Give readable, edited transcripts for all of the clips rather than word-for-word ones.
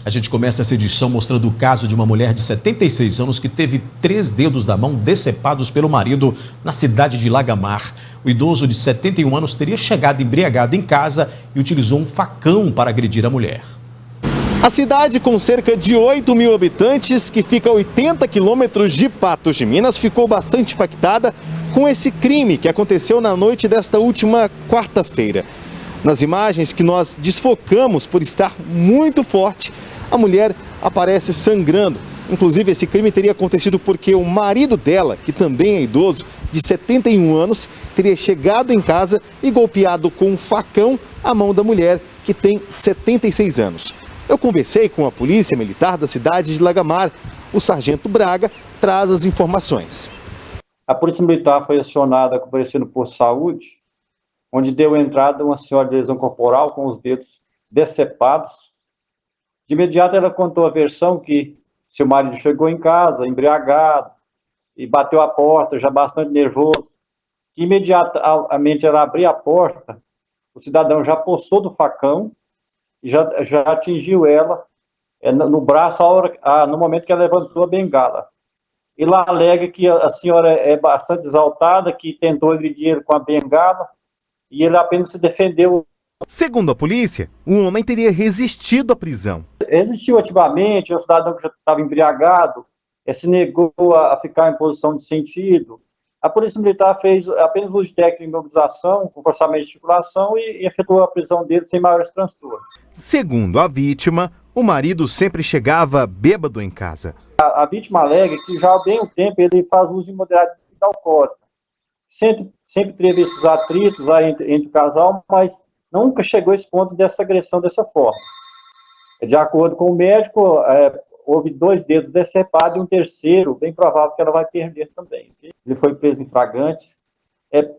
A gente começa essa edição mostrando o caso de uma mulher de 76 anos que teve 3 dedos da mão decepados pelo marido na cidade de Lagamar. O idoso de 71 anos teria chegado embriagado em casa e utilizou um facão para agredir a mulher. A cidade, com cerca de 8 mil habitantes, que fica a 80 quilômetros de Patos de Minas, ficou bastante impactada com esse crime que aconteceu na noite desta última quarta-feira. Nas imagens que nós desfocamos por estar muito forte, a mulher aparece sangrando. Inclusive, esse crime teria acontecido porque o marido dela, que também é idoso, de 71 anos, teria chegado em casa e golpeado com um facão a mão da mulher, que tem 76 anos. Eu conversei com a polícia militar da cidade de Lagamar. O sargento Braga traz as informações. A polícia militar foi acionada comparecendo por saúde, onde deu entrada uma senhora de lesão corporal com os dedos decepados. De imediato ela contou a versão que seu marido chegou em casa embriagado e bateu a porta, já bastante nervoso. Que imediatamente ela abriu a porta, o cidadão já possou do facão e já atingiu ela no braço no momento que ela levantou a bengala. Ele alega que a senhora é bastante exaltada, que tentou agredir ele com a bengala e ele apenas se defendeu. Segundo a polícia, o homem teria resistido à prisão. Resistiu ativamente, o cidadão que já estava embriagado, se negou a ficar em posição de sentido. A polícia militar fez apenas uso de técnica de imobilização, com forçamento de circulação e efetuou a prisão dele sem maiores transtornos. Segundo a vítima, o marido sempre chegava bêbado em casa. A vítima alega que já há bem um tempo ele faz uso de moderada bebida alcoólica. Sempre teve esses atritos entre o casal, mas nunca chegou a esse ponto dessa agressão dessa forma. De acordo com o médico, houve 2 dedos decepados e um terceiro, bem provável que ela vai perder também. Ele foi preso em flagrante.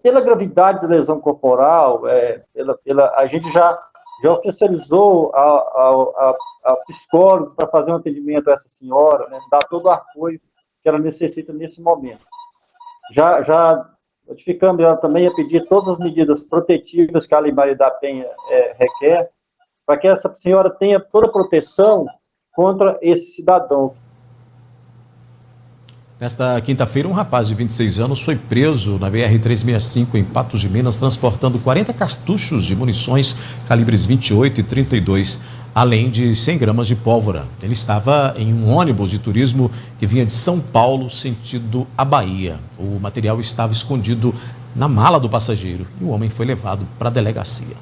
Pela gravidade da lesão corporal, a gente já oficializou a psicólogos para fazer um atendimento a essa senhora, né, dar todo o apoio que ela necessita nesse momento. Já notificamos ela também a pedir todas as medidas protetivas que a Lei Maria da Penha requer, para que essa senhora tenha toda a proteção contra esse cidadão. Nesta quinta-feira, um rapaz de 26 anos foi preso na BR-365 em Patos de Minas, transportando 40 cartuchos de munições calibres 28 e 32, além de 100 gramas de pólvora. Ele estava em um ônibus de turismo que vinha de São Paulo, sentido a Bahia. O material estava escondido na mala do passageiro e o homem foi levado para a delegacia.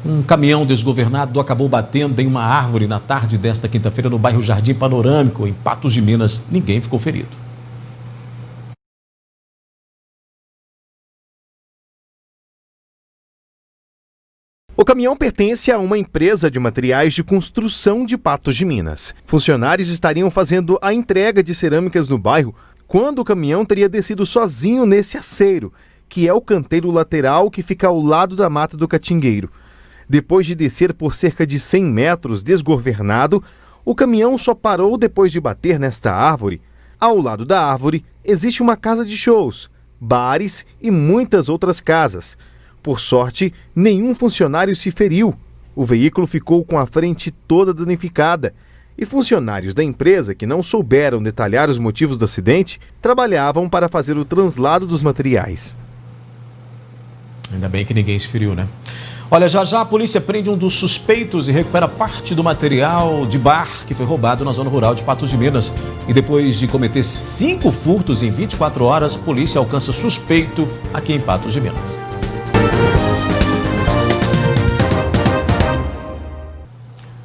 Um caminhão desgovernado acabou batendo em uma árvore na tarde desta quinta-feira no bairro Jardim Panorâmico, em Patos de Minas. Ninguém ficou ferido. O caminhão pertence a uma empresa de materiais de construção de Patos de Minas. Funcionários estariam fazendo a entrega de cerâmicas no bairro quando o caminhão teria descido sozinho nesse aceiro, que é o canteiro lateral que fica ao lado da Mata do Catingueiro. Depois de descer por cerca de 100 metros desgovernado, o caminhão só parou depois de bater nesta árvore. Ao lado da árvore existe uma casa de shows, bares e muitas outras casas. Por sorte, nenhum funcionário se feriu. O veículo ficou com a frente toda danificada. E funcionários da empresa, que não souberam detalhar os motivos do acidente, trabalhavam para fazer o translado dos materiais. Ainda bem que ninguém se feriu, né? Olha, já a polícia prende um dos suspeitos e recupera parte do material de bar que foi roubado na zona rural de Patos de Minas. E depois de cometer 5 furtos em 24 horas, a polícia alcança suspeito aqui em Patos de Minas.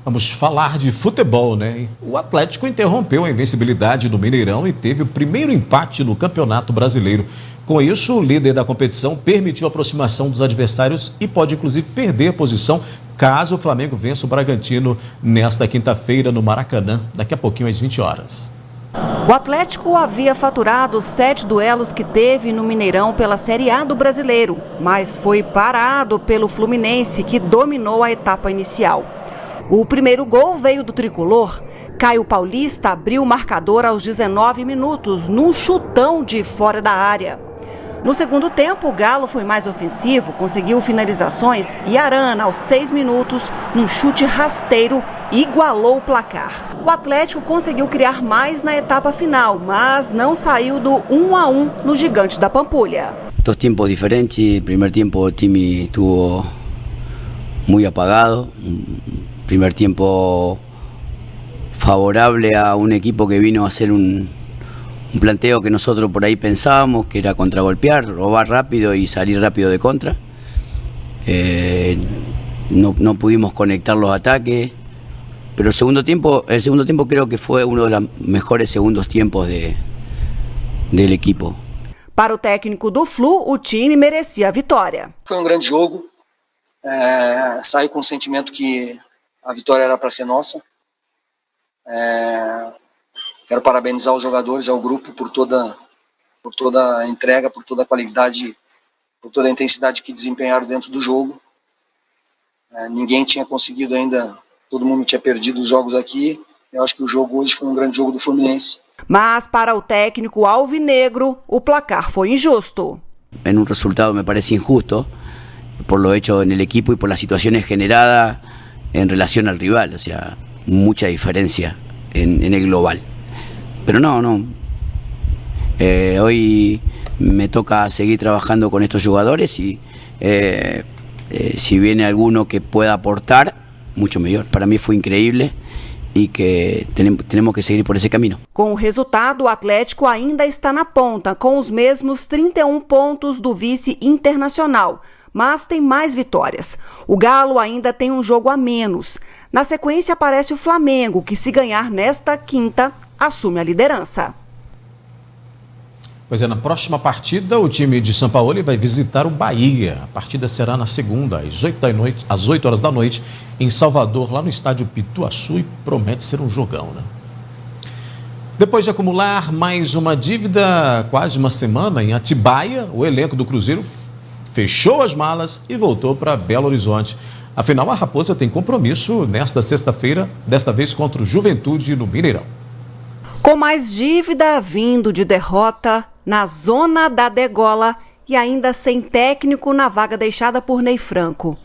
Vamos falar de futebol, né? O Atlético interrompeu a invencibilidade do Mineirão e teve o primeiro empate no Campeonato Brasileiro. Com isso, o líder da competição permitiu a aproximação dos adversários e pode, inclusive, perder a posição caso o Flamengo vença o Bragantino nesta quinta-feira no Maracanã, daqui a pouquinho às 20 horas. O Atlético havia faturado 7 duelos que teve no Mineirão pela Série A do Brasileiro, mas foi parado pelo Fluminense, que dominou a etapa inicial. O primeiro gol veio do tricolor. Caio Paulista abriu o marcador aos 19 minutos, num chutão de fora da área. No segundo tempo, o Galo foi mais ofensivo, conseguiu finalizações e Arana, aos 6 minutos, num chute rasteiro, igualou o placar. O Atlético conseguiu criar mais na etapa final, mas não saiu do 1-1 no Gigante da Pampulha. Dos tiempos diferentes. Primer tiempo el Timi estuvo muy apagado. Primer tiempo favorable a un equipo que vino a hacer un planteo que nosotros por ahí pensábamos, que era contragolpear, robar rápido y salir rápido de contra. No pudimos conectar los ataques, pero el segundo tiempo creo que fue uno de los mejores segundos tiempos del equipo. Para o técnico do Flu, o time merecia a vitória. Foi um grande jogo, saí com o sentimento que a vitória era para ser nossa. Quero parabenizar os jogadores, ao grupo por toda a entrega, por toda a qualidade, por toda a intensidade que desempenharam dentro do jogo. Ninguém tinha conseguido ainda, todo mundo tinha perdido os jogos aqui. Eu acho que o jogo hoje foi um grande jogo do Fluminense. Mas para o técnico alvinegro, o placar foi injusto. En un resultado me parece injusto por lo hecho en el equipo y por las situaciones generadas en relación al rival, o sea, mucha diferencia en el global. Pero no. Hoy me toca seguir trabajando con estos jugadores y si viene alguno que pueda aportar, mucho mejor. Para mí fue increíble e que temos que seguir por esse caminho. Com o resultado, o Atlético ainda está na ponta, com os mesmos 31 pontos do vice Internacional, mas tem mais vitórias. O Galo ainda tem um jogo a menos. Na sequência aparece o Flamengo, que se ganhar nesta quinta, assume a liderança. Pois é, na próxima partida, o time de São Paulo vai visitar o Bahia. A partida será na segunda, às 8 horas da noite, em Salvador, lá no estádio Pituaçu, e promete ser um jogão, né? Depois de acumular mais uma dívida, quase uma semana, em Atibaia, o elenco do Cruzeiro fechou as malas e voltou para Belo Horizonte. Afinal, a Raposa tem compromisso nesta sexta-feira, desta vez contra o Juventude no Mineirão. Com mais dívida vindo de derrota, na zona da degola e ainda sem técnico na vaga deixada por Ney Franco.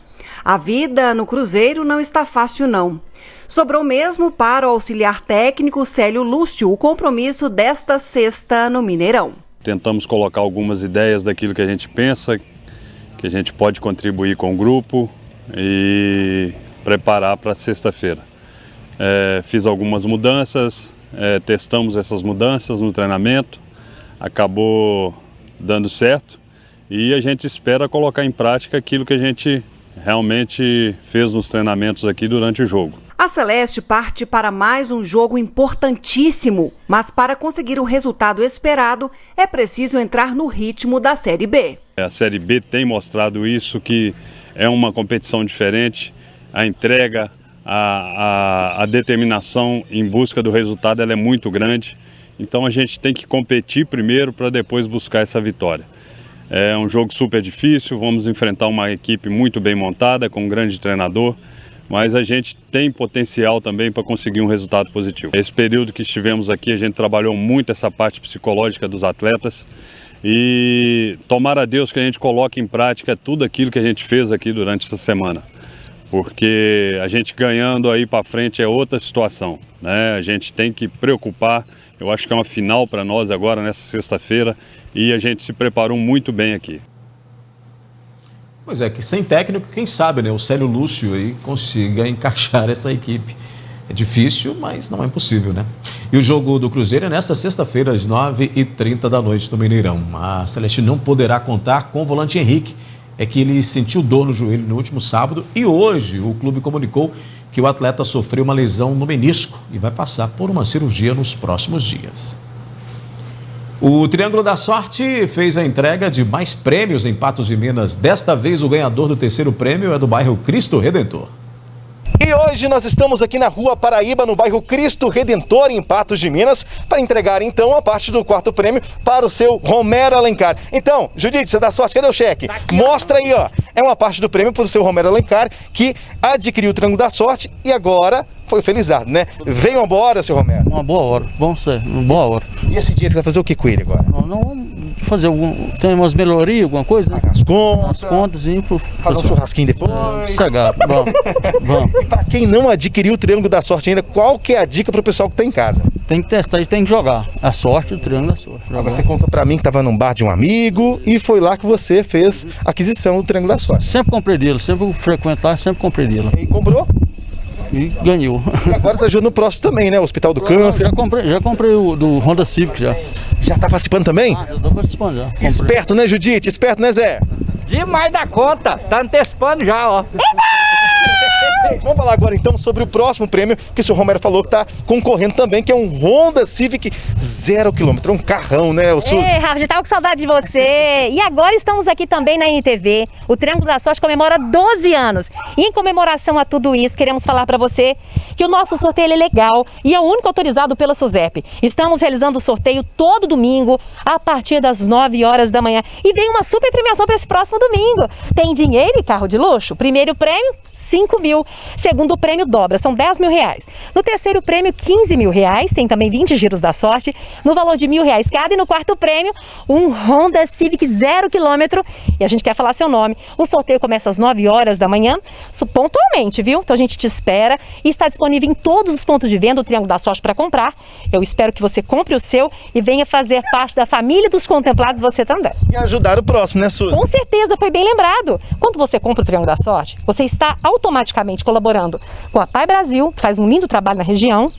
A vida no Cruzeiro não está fácil, não. Sobrou mesmo para o auxiliar técnico Célio Lúcio o compromisso desta sexta no Mineirão. Tentamos colocar algumas ideias daquilo que a gente pensa, que a gente pode contribuir com o grupo e preparar para sexta-feira. Fiz algumas mudanças, testamos essas mudanças no treinamento, acabou dando certo e a gente espera colocar em prática aquilo que a gente realmente fez nos treinamentos aqui durante o jogo. A Celeste parte para mais um jogo importantíssimo, mas para conseguir o resultado esperado é preciso entrar no ritmo da Série B. A Série B tem mostrado isso, que é uma competição diferente, a entrega, a determinação em busca do resultado ela é muito grande, então a gente tem que competir primeiro para depois buscar essa vitória. É um jogo super difícil, vamos enfrentar uma equipe muito bem montada, com um grande treinador, mas a gente tem potencial também para conseguir um resultado positivo. Esse período que estivemos aqui, a gente trabalhou muito essa parte psicológica dos atletas e tomara a Deus que a gente coloque em prática tudo aquilo que a gente fez aqui durante essa semana. Porque a gente ganhando aí para frente é outra situação, né? A gente tem que preocupar, eu acho que é uma final para nós agora nessa sexta-feira e a gente se preparou muito bem aqui. Pois é, que sem técnico, quem sabe, né? O Célio Lúcio aí consiga encaixar essa equipe. É difícil, mas não é impossível, né? E o jogo do Cruzeiro é nesta sexta-feira, às 9h30 da noite no Mineirão. A Celeste não poderá contar com o volante Henrique. É que ele sentiu dor no joelho no último sábado e hoje o clube comunicou que o atleta sofreu uma lesão no menisco e vai passar por uma cirurgia nos próximos dias. O Triângulo da Sorte fez a entrega de mais prêmios em Patos de Minas. Desta vez o ganhador do terceiro prêmio é do bairro Cristo Redentor. E hoje nós estamos aqui na Rua Paraíba, no bairro Cristo Redentor, em Patos de Minas, para entregar então a parte do quarto prêmio para o seu Romero Alencar. Então, Judite, você dá sorte, cadê o cheque? Mostra aí, ó. É uma parte do prêmio para o seu Romero Alencar, que adquiriu o Triângulo da Sorte e agora foi felizardo, né? Veio uma hora, seu Romero. Uma boa hora, vamos ser, uma boa hora. E esse dia você vai fazer o que com ele agora? Não, fazer tem umas melhorias, alguma coisa? Pagar as contas, fazer um churrasquinho depois. Sossegado, bom. E para quem não adquiriu o Triângulo da Sorte ainda, qual que é a dica para o pessoal que está em casa? Tem que testar, a gente tem que jogar a sorte, o Triângulo da Sorte. Agora você contou para mim que estava num bar de um amigo e foi lá que você fez a aquisição do Triângulo da Sorte. Sempre comprei dele, sempre frequento lá, sempre comprei dele. E comprou? E ganhou. E agora tá ajudando no próximo também, né? O Hospital do Câncer. Já comprei o do Honda Civic já. Já tá participando também? Já tô participando já. Comprei. Esperto, né, Judite? Esperto, né, Zé? Demais da conta, tá antecipando já, ó. Gente, vamos falar agora então sobre o próximo prêmio que o senhor Romero falou que está concorrendo também, que é um Honda Civic 0 km, um carrão, né, o Suzy? Rafa, já tava com saudade de você. E agora estamos aqui também na NTV. O Triângulo da Sorte comemora 12 anos. E em comemoração a tudo isso, queremos falar para você que o nosso sorteio é legal e é o único autorizado pela SUSEP. Estamos realizando o sorteio todo domingo, a partir das 9 horas da manhã. E vem uma super premiação para esse próximo domingo. Tem dinheiro e carro de luxo. Primeiro prêmio, 5 mil. Segundo prêmio dobra, são 10 mil reais. No terceiro prêmio, 15 mil reais. Tem também 20 giros da sorte, no valor de R$1.000 cada. E no quarto prêmio, um Honda Civic 0 km. E a gente quer falar seu nome. O sorteio começa às 9 horas da manhã, pontualmente, viu? Então a gente te espera e está disponível em todos os pontos de venda do Triângulo da Sorte para comprar. Eu espero que você compre o seu e venha fazer parte da família dos contemplados você também. E ajudar o próximo, né, Suzy? Com certeza, foi bem lembrado. Quando você compra o Triângulo da Sorte, você está automaticamente colaborando com a Pai Brasil, que faz um lindo trabalho na região,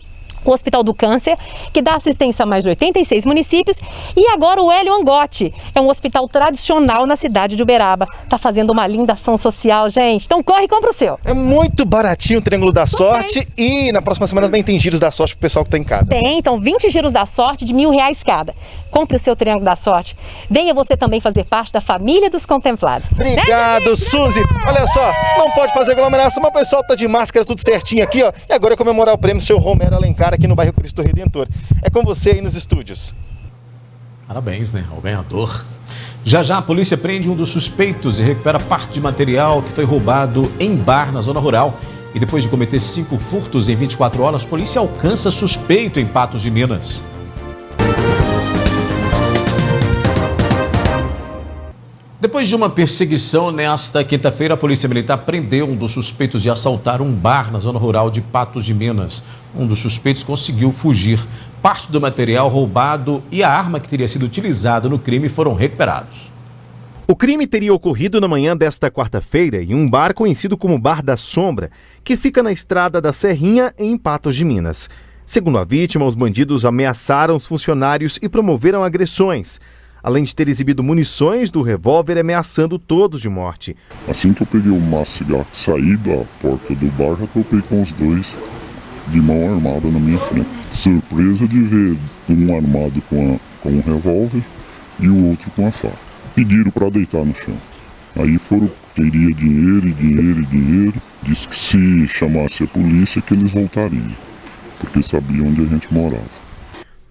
o Hospital do Câncer, que dá assistência a mais de 86 municípios, e agora o Hélio Angotti, é um hospital tradicional na cidade de Uberaba. Tá fazendo uma linda ação social, gente. Então corre e compra o seu. É muito baratinho o Triângulo da Sorte e na próxima semana também tem giros da sorte pro pessoal que tá em casa. Tem, então 20 giros da sorte de R$1.000 cada. Compre o seu Triângulo da Sorte. Venha você também fazer parte da família dos contemplados. Obrigado, né, Suzy. Olha só, não pode fazer aglomeração, mas o pessoal tá de máscara, tudo certinho aqui, ó. E agora é comemorar o prêmio seu Romero Alencar aqui no bairro Cristo Redentor. É com você aí nos estúdios. Parabéns, né, ao ganhador. Já a polícia prende um dos suspeitos e recupera parte de material que foi roubado em bar na zona rural. E depois de cometer 5 furtos em 24 horas, a polícia alcança suspeito em Patos de Minas. Depois de uma perseguição nesta quinta-feira, a Polícia Militar prendeu um dos suspeitos de assaltar um bar na zona rural de Patos de Minas. Um dos suspeitos conseguiu fugir. Parte do material roubado e a arma que teria sido utilizada no crime foram recuperados. O crime teria ocorrido na manhã desta quarta-feira em um bar conhecido como Bar da Sombra, que fica na estrada da Serrinha, em Patos de Minas. Segundo a vítima, os bandidos ameaçaram os funcionários e promoveram agressões, além de ter exibido munições do revólver ameaçando todos de morte. Assim que eu peguei o maço de cigarro e saí da porta do bar, já topei com os dois de mão armada na minha frente. Surpresa de ver um armado com um revólver e o outro com a faca. Pediram para deitar no chão. Aí queria dinheiro. Disse que se chamasse a polícia que eles voltariam, porque sabiam onde a gente morava.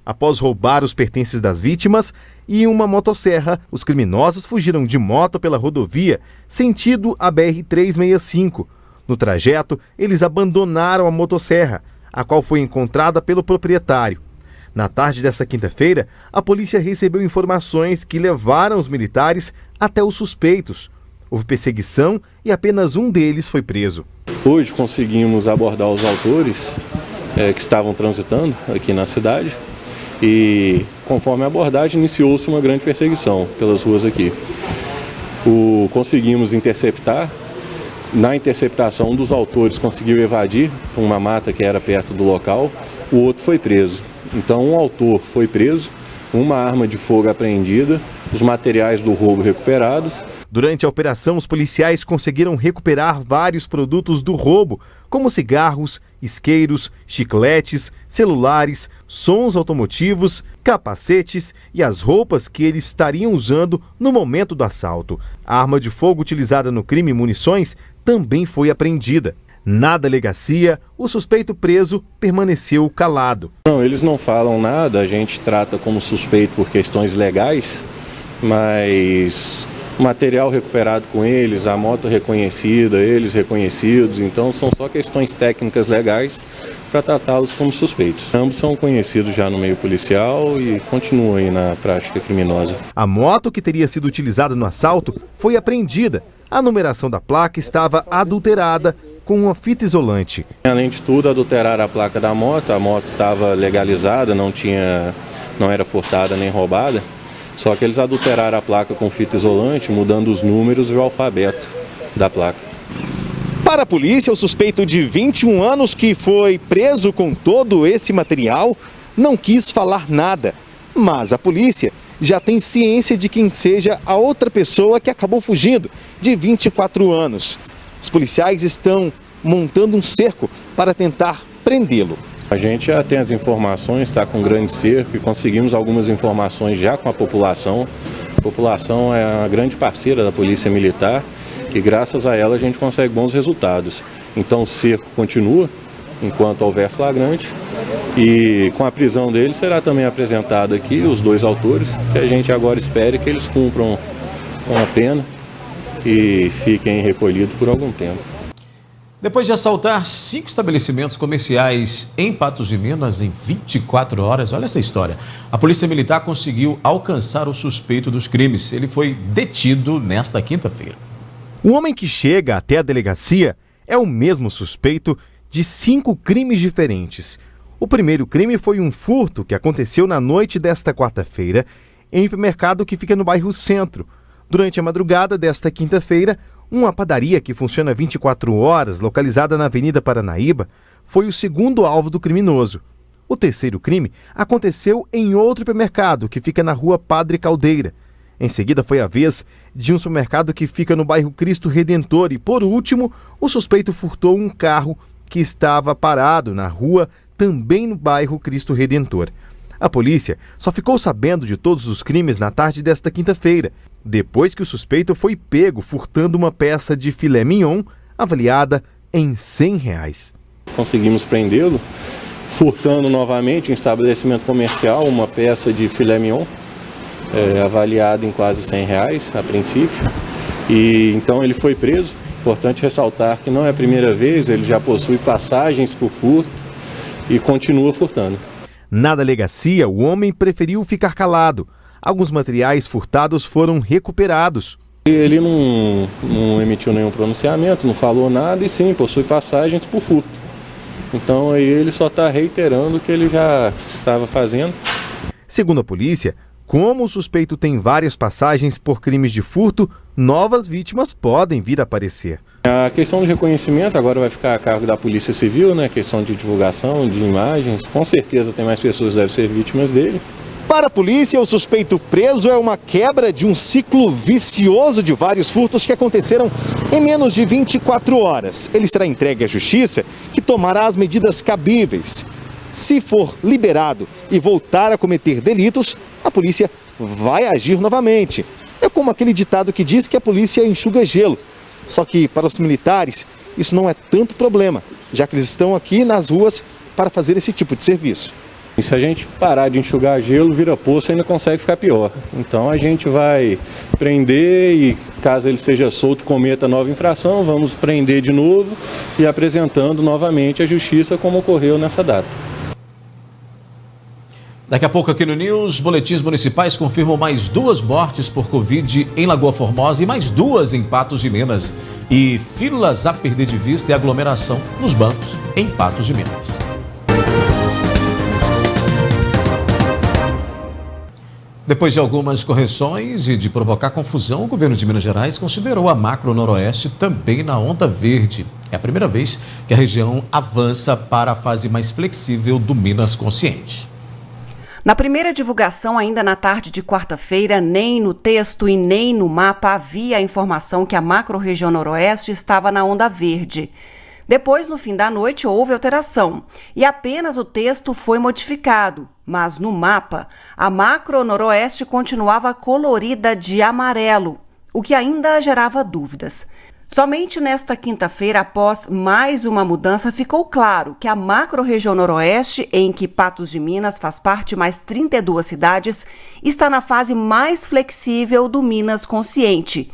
Após roubar os pertences das vítimas e uma motosserra, os criminosos fugiram de moto pela rodovia, sentido a BR-365. No trajeto, eles abandonaram a motosserra, a qual foi encontrada pelo proprietário. Na tarde desta quinta-feira, a polícia recebeu informações que levaram os militares até os suspeitos. Houve perseguição e apenas um deles foi preso. Hoje conseguimos abordar os autores que estavam transitando aqui na cidade. E conforme a abordagem, iniciou-se uma grande perseguição pelas ruas aqui. Conseguimos interceptar. Na interceptação, um dos autores conseguiu evadir uma mata que era perto do local, o outro foi preso. Então, um autor foi preso, uma arma de fogo apreendida, os materiais do roubo recuperados. Durante a operação, os policiais conseguiram recuperar vários produtos do roubo, como cigarros, isqueiros, chicletes, celulares, sons automotivos, capacetes e as roupas que eles estariam usando no momento do assalto. A arma de fogo utilizada no crime e munições também foi apreendida. Na delegacia, o suspeito preso permaneceu calado. Não, eles não falam nada, a gente trata como suspeito por questões legais, mas o material recuperado com eles, a moto reconhecida, eles reconhecidos, então são só questões técnicas legais para tratá-los como suspeitos. Ambos são conhecidos já no meio policial e continuam aí na prática criminosa. A moto que teria sido utilizada no assalto foi apreendida. A numeração da placa estava adulterada com uma fita isolante. Além de tudo, adulteraram a placa da moto. A moto estava legalizada, não era furtada nem roubada. Só que eles adulteraram a placa com fita isolante, mudando os números e o alfabeto da placa. Para a polícia, o suspeito de 21 anos que foi preso com todo esse material não quis falar nada. Mas a polícia já tem ciência de quem seja a outra pessoa que acabou fugindo, de 24 anos. Os policiais estão montando um cerco para tentar prendê-lo. A gente já tem as informações, está com um grande cerco e conseguimos algumas informações já com a população. A população é uma grande parceira da Polícia Militar e graças a ela a gente consegue bons resultados. Então o cerco continua enquanto houver flagrante e com a prisão dele será também apresentado aqui os dois autores, que a gente agora espere que eles cumpram uma pena e fiquem recolhidos por algum tempo. Depois de assaltar 5 estabelecimentos comerciais em Patos de Minas em 24 horas, olha essa história. A Polícia Militar conseguiu alcançar o suspeito dos crimes. Ele foi detido nesta quinta-feira. O homem que chega até a delegacia é o mesmo suspeito de 5 crimes diferentes. O primeiro crime foi um furto que aconteceu na noite desta quarta-feira em um hipermercado que fica no bairro Centro. Durante a madrugada desta quinta-feira, uma padaria que funciona 24 horas, localizada na Avenida Paranaíba, foi o segundo alvo do criminoso. O terceiro crime aconteceu em outro supermercado que fica na rua Padre Caldeira. Em seguida foi a vez de um supermercado que fica no bairro Cristo Redentor e, por último, o suspeito furtou um carro que estava parado na rua, também no bairro Cristo Redentor. A polícia só ficou sabendo de todos os crimes na tarde desta quinta-feira, depois que o suspeito foi pego furtando uma peça de filé mignon avaliada em R$100. Conseguimos prendê-lo, furtando novamente em estabelecimento comercial uma peça de filé mignon, avaliada em quase R$100 a princípio. E então ele foi preso. Importante ressaltar que não é a primeira vez, ele já possui passagens por furto e continua furtando. Na delegacia, o homem preferiu ficar calado. Alguns materiais furtados foram recuperados. Ele não emitiu nenhum pronunciamento, não falou nada e sim, possui passagens por furto. Então aí ele só está reiterando o que ele já estava fazendo. Segundo a polícia, como o suspeito tem várias passagens por crimes de furto, novas vítimas podem vir a aparecer. A questão de reconhecimento agora vai ficar a cargo da Polícia Civil, né? A questão de divulgação, de imagens. Com certeza tem mais pessoas que devem ser vítimas dele. Para a polícia, o suspeito preso é uma quebra de um ciclo vicioso de vários furtos que aconteceram em menos de 24 horas. Ele será entregue à justiça, que tomará as medidas cabíveis. Se for liberado e voltar a cometer delitos, a polícia vai agir novamente. É como aquele ditado que diz que a polícia enxuga gelo. Só que para os militares isso não é tanto problema, já que eles estão aqui nas ruas para fazer esse tipo de serviço. E se a gente parar de enxugar gelo, vira poço, ainda consegue ficar pior. Então a gente vai prender e caso ele seja solto e cometa nova infração, vamos prender de novo e apresentando novamente à justiça como ocorreu nessa data. Daqui a pouco aqui no News, boletins municipais confirmam mais 2 mortes por Covid em Lagoa Formosa e mais 2 em Patos de Minas. E filas a perder de vista e aglomeração nos bancos em Patos de Minas. Depois de algumas correções e de provocar confusão, o governo de Minas Gerais considerou a Macro Noroeste também na onda verde. É a primeira vez que a região avança para a fase mais flexível do Minas Consciente. Na primeira divulgação, ainda na tarde de quarta-feira, nem no texto e nem no mapa havia a informação que a Macro-Região Noroeste estava na onda verde. Depois, no fim da noite, houve alteração e apenas o texto foi modificado, mas no mapa, a Macro-Noroeste continuava colorida de amarelo, o que ainda gerava dúvidas. Somente nesta quinta-feira, após mais uma mudança, ficou claro que a Macro-Região Noroeste, em que Patos de Minas faz parte mais 32 cidades, está na fase mais flexível do Minas Consciente.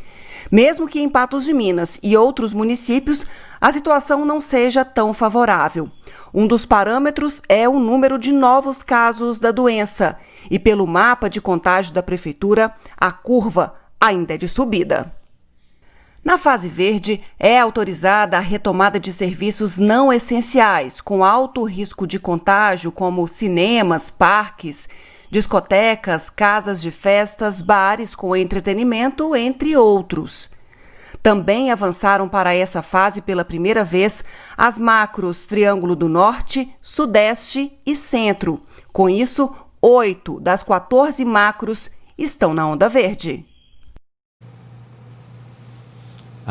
mesmo que em Patos de Minas e outros municípios a situação não seja tão favorável. Um dos parâmetros é o número de novos casos da doença e, pelo mapa de contágio da Prefeitura, a curva ainda é de subida. Na fase verde, é autorizada a retomada de serviços não essenciais, com alto risco de contágio, como cinemas, parques, discotecas, casas de festas, bares com entretenimento, entre outros. Também avançaram para essa fase pela primeira vez as macros Triângulo do Norte, Sudeste e Centro. Com isso, 8 das 14 macros estão na onda verde.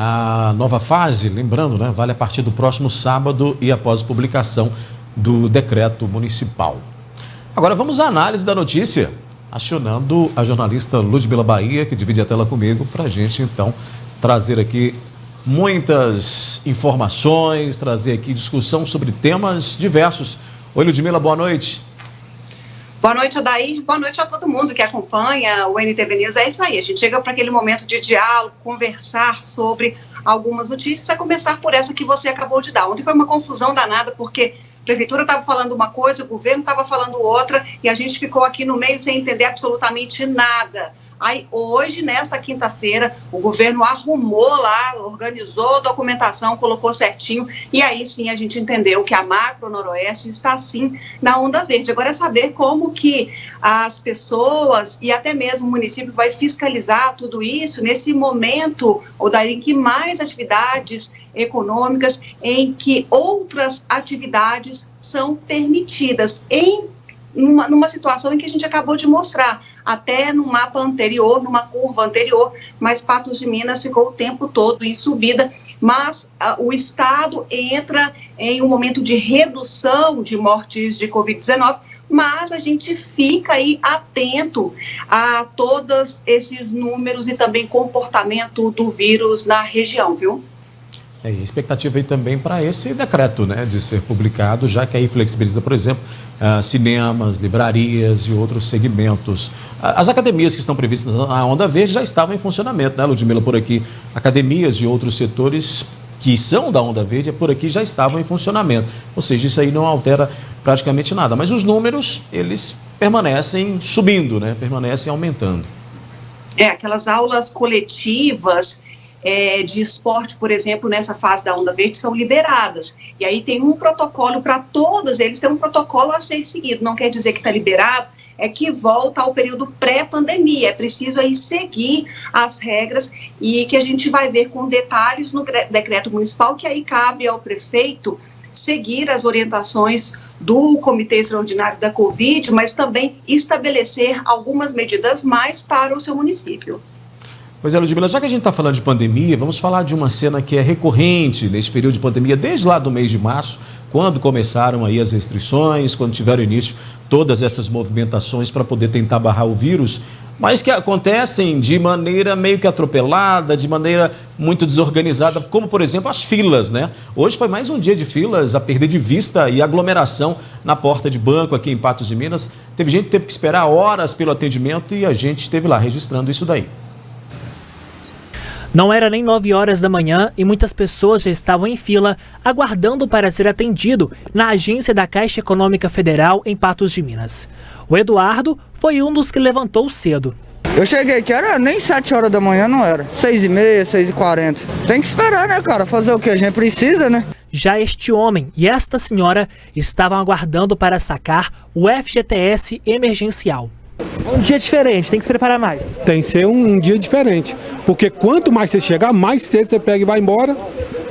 A nova fase, lembrando, né, vale a partir do próximo sábado e após a publicação do decreto municipal. Agora vamos à análise da notícia, acionando a jornalista Ludmila Bahia, que divide a tela comigo, para a gente então trazer aqui muitas informações, trazer aqui discussão sobre temas diversos. Oi, Ludmila, boa noite. Boa noite, Adair. Boa noite a todo mundo que acompanha o NTV News. É isso aí, a gente chega para aquele momento de diálogo, conversar sobre algumas notícias, a começar por essa que você acabou de dar. Ontem foi uma confusão danada, porque a Prefeitura estava falando uma coisa, o governo estava falando outra, e a gente ficou aqui no meio sem entender absolutamente nada. Aí, hoje, nesta quinta-feira, o governo arrumou lá, organizou a documentação, colocou certinho, e aí sim a gente entendeu que a Macro Noroeste está sim na onda verde. Agora é saber como que as pessoas e até mesmo o município vai fiscalizar tudo isso nesse momento, ou daí em que mais atividades econômicas, em que outras atividades são permitidas, numa situação em que a gente acabou de mostrar, até no mapa anterior, numa curva anterior, mas Patos de Minas ficou o tempo todo em subida, mas o estado entra em um momento de redução de mortes de Covid-19, mas a gente fica aí atento a todos esses números e também comportamento do vírus na região, viu? É, e a expectativa aí também para esse decreto, né, de ser publicado, já que aí flexibiliza, por exemplo, cinemas, livrarias e outros segmentos. As academias que estão previstas na onda verde já estavam em funcionamento, né, Ludmila, por aqui. Academias e outros setores que são da onda verde, por aqui já estavam em funcionamento. Ou seja, isso aí não altera praticamente nada. Mas os números, eles permanecem subindo, né, permanecem aumentando. Aquelas aulas coletivas de esporte, por exemplo, nessa fase da onda verde, são liberadas. E aí tem um protocolo para todos eles, tem um protocolo a ser seguido. Não quer dizer que está liberado, é que volta ao período pré-pandemia. É preciso aí seguir as regras e que a gente vai ver com detalhes no decreto municipal, que aí cabe ao prefeito seguir as orientações do Comitê Extraordinário da Covid, mas também estabelecer algumas medidas mais para o seu município. Pois é, Ludmila, já que a gente está falando de pandemia, vamos falar de uma cena que é recorrente nesse período de pandemia, desde lá do mês de março, quando começaram aí as restrições, quando tiveram início todas essas movimentações para poder tentar barrar o vírus, mas que acontecem de maneira meio que atropelada, de maneira muito desorganizada, como, por exemplo, as filas, né? Hoje foi mais um dia de filas a perder de vista e aglomeração na porta de banco aqui em Patos de Minas. Teve gente que teve que esperar horas pelo atendimento e a gente esteve lá registrando isso daí. Não era nem 9 horas da manhã e muitas pessoas já estavam em fila, aguardando para ser atendido na agência da Caixa Econômica Federal em Patos de Minas. O Eduardo foi um dos que levantou cedo. Eu cheguei que era nem 7 horas da manhã, não era. 6h30, 6h40. Tem que esperar, né, cara? Fazer o que a gente precisa, né? Já este homem e esta senhora estavam aguardando para sacar o FGTS emergencial. Um dia diferente, tem que se preparar mais. Tem que ser um dia diferente, porque quanto mais você chegar, mais cedo você pega e vai embora,